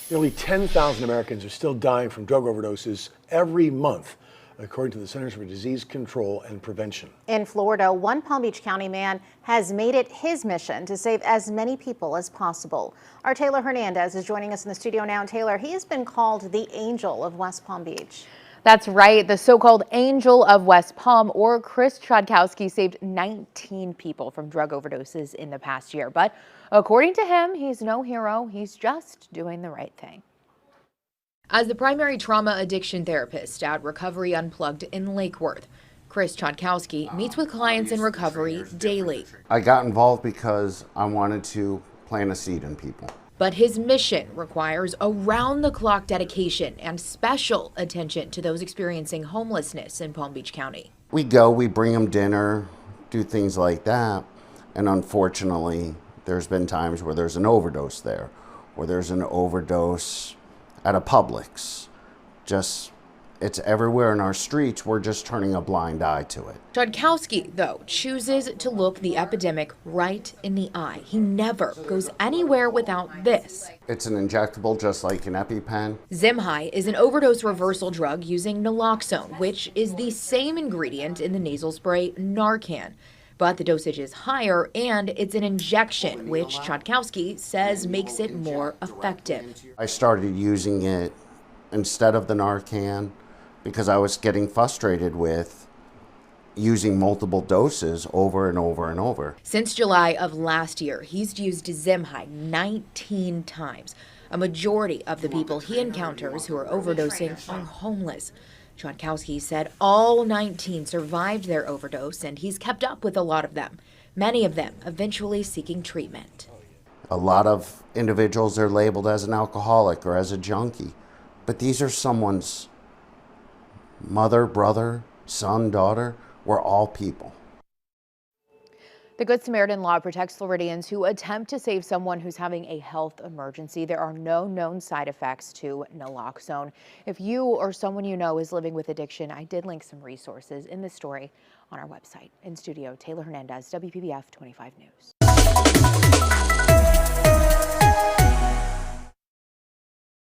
Nearly 10,000 Americans are still dying from drug overdoses every month, according to the Centers for Disease Control and Prevention. In Florida, one Palm Beach County man has made it his mission to save as many people as possible. Our Taylor Hernandez is joining us in the studio now. Taylor, he has been called the Angel of West Palm Beach. That's right. The so-called Angel of West Palm, or Chris Chodkowski, saved 19 people from drug overdoses in the past year. But according to him, he's no hero. He's just doing the right thing. As the primary trauma addiction therapist at Recovery Unplugged in Lake Worth, Chris Chodkowski meets with clients in recovery daily. I got involved because I wanted to plant a seed in people. But his mission requires around-the-clock dedication and special attention to those experiencing homelessness in Palm Beach County. We bring them dinner, do things like that, and unfortunately, there's been times where there's an overdose there, or there's an overdose at a Publix. It's everywhere in our streets. We're just turning a blind eye to it. Chodkowski, though, chooses to look the epidemic right in the eye. He never goes anywhere without this. It's an injectable, just like an EpiPen. Zimhai is an overdose reversal drug using naloxone, which is the same ingredient in the nasal spray Narcan. But the dosage is higher, and it's an injection, which Chodkowski says makes it more effective. I started using it instead of the Narcan because I was getting frustrated with using multiple doses over and over and over. Since July of last year, he's used Zimhai 19 times. A majority of the people he encounters who are overdosing are homeless. Chodkowski said all 19 survived their overdose, and he's kept up with a lot of them, many of them eventually seeking treatment. A lot of individuals are labeled as an alcoholic or as a junkie, but these are someone's mother, brother, son, daughter. We're all people. The Good Samaritan law protects Floridians who attempt to save someone who's having a health emergency. There are no known side effects to naloxone. If you or someone you know is living with addiction, I did link some resources in this story on our website. In studio, Taylor Hernandez, WPBF 25 News.